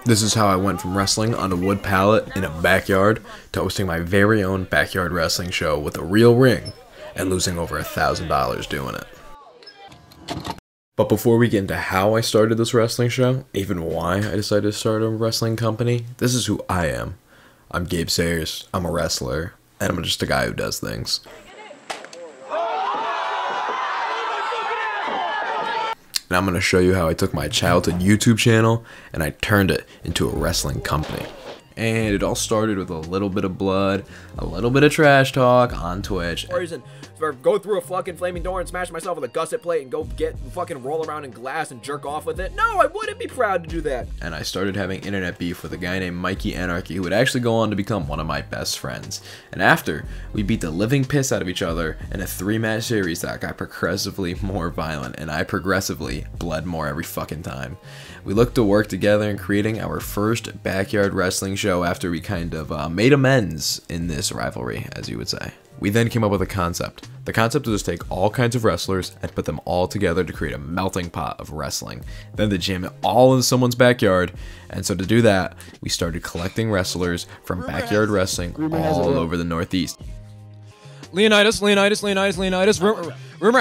This is how I went from wrestling on a wood pallet in a backyard to hosting my very own backyard wrestling show with a real ring and losing over $1,000 doing it. But before we get into how I started this wrestling show, even why I decided to start a wrestling company, this is who I am. I'm Gabe Sayers, I'm a wrestler, and I'm just a guy who does things. And I'm going to show you how I took my childhood YouTube channel and I turned it into a wrestling company. And it all started with a little bit of blood, a little bit of trash talk on Twitch. Or go through a fucking flaming door and smash myself with a gusset plate and go fucking roll around in glass and jerk off with it. No, I wouldn't be proud to do that. And I started having internet beef with a guy named Mikey Anarchy, who would actually go on to become one of my best friends. And after, we beat the living piss out of each other in a 3-match series that got progressively more violent, and I progressively bled more every fucking time. We looked to work together in creating our first backyard wrestling show after we kind of made amends in this rivalry, as you would say. We then came up with a concept. The concept was to take all kinds of wrestlers and put them all together to create a melting pot of wrestling. Then to jam it all in someone's backyard. And so to do that, we started collecting wrestlers from backyard wrestling all over the Northeast. Leonidas. Rumor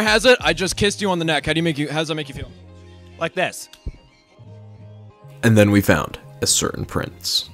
has it I just kissed you on the neck. How does that make you feel? Like this. And then we found a certain prince.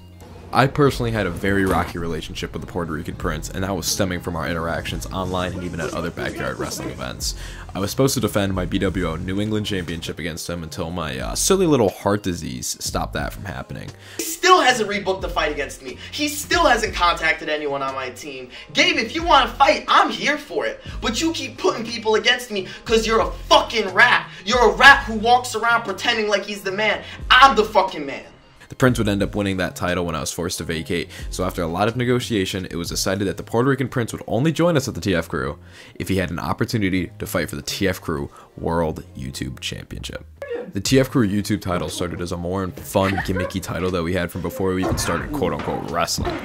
I personally had a very rocky relationship with the Puerto Rican prince, and that was stemming from our interactions online and even at other backyard wrestling events. I was supposed to defend my BWO New England Championship against him until my silly little heart disease stopped that from happening. He still hasn't rebooked the fight against me. He still hasn't contacted anyone on my team. Gabe, if you want to fight, I'm here for it. But you keep putting people against me because you're a fucking rat. You're a rat who walks around pretending like he's the man. I'm the fucking man. The prince would end up winning that title when I was forced to vacate, so after a lot of negotiation, it was decided that the Puerto Rican prince would only join us at the TFcrew if he had an opportunity to fight for the TFcrew World YouTube Championship. The TFcrew YouTube title started as a more fun, gimmicky title that we had from before we even started quote-unquote wrestling.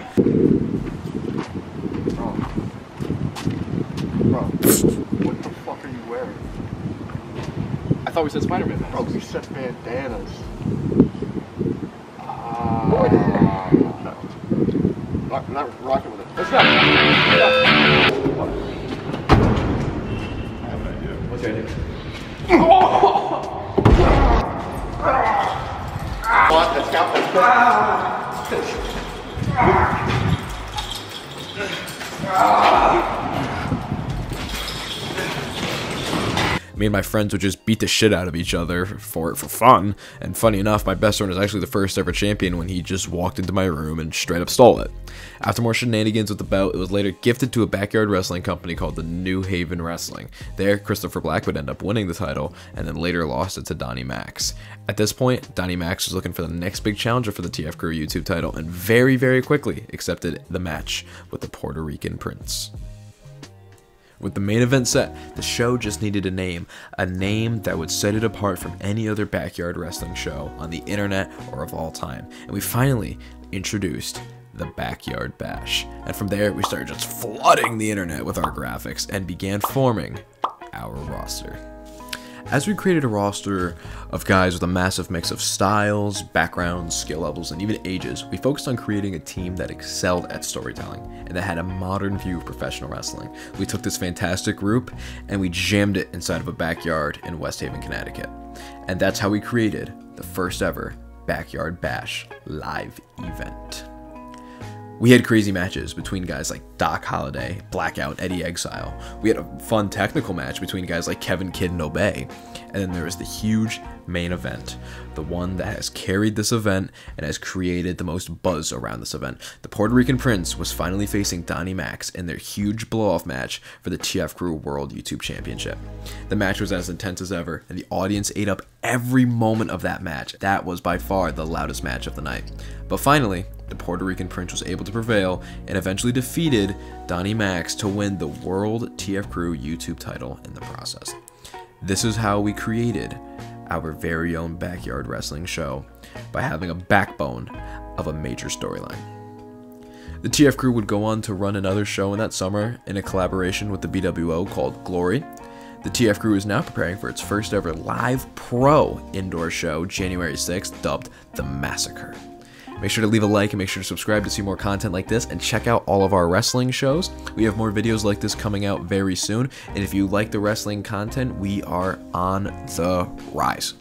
Bro, what the fuck are you wearing? I thought we said Spider-Man. Bro, we said bandanas. Not rocking with it. Let's go. I have an idea. What's your idea? What? Let's Me and my friends would just beat the shit out of each other for fun, and funny enough, my best friend was actually the first ever champion when he just walked into my room and straight up stole it. After more shenanigans with the belt, it was later gifted to a backyard wrestling company called the New Haven Wrestling. There, Christopher Black would end up winning the title, and then later lost it to Donnie Max. At this point, Donnie Max was looking for the next big challenger for the TFcrew YouTube title, and very, very quickly accepted the match with the Puerto Rican prince. With the main event set, the show just needed a name that would set it apart from any other backyard wrestling show on the internet or of all time. And we finally introduced the Backyard Bash. And from there, we started just flooding the internet with our graphics and began forming our roster. As we created a roster of guys with a massive mix of styles, backgrounds, skill levels, and even ages, we focused on creating a team that excelled at storytelling and that had a modern view of professional wrestling. We took this fantastic group and we jammed it inside of a backyard in West Haven, Connecticut. And that's how we created the first ever Backyard Bash live event. We had crazy matches between guys like Doc Holliday, Blackout, Eddie Exile. We had a fun technical match between guys like Kevin Kidd and Obey. And then there was the huge main event, the one that has carried this event and has created the most buzz around this event. The Puerto Rican Prince was finally facing Donnie Max in their huge blow-off match for the TFcrew World YouTube Championship. The match was as intense as ever, and the audience ate up every moment of that match. That was by far the loudest match of the night. But finally, the Puerto Rican Prince was able to prevail and eventually defeated Donnie Max to win the World TFcrew YouTube title in the process. This is how we created our very own backyard wrestling show, by having a backbone of a major storyline. The TFcrew would go on to run another show in that summer in a collaboration with the BWO called Glory. The TFcrew is now preparing for its first ever live pro indoor show January 6th, dubbed The Massacre. Make sure to leave a like and make sure to subscribe to see more content like this, and check out all of our wrestling shows. We have more videos like this coming out very soon, and if you like the wrestling content, we are on the rise.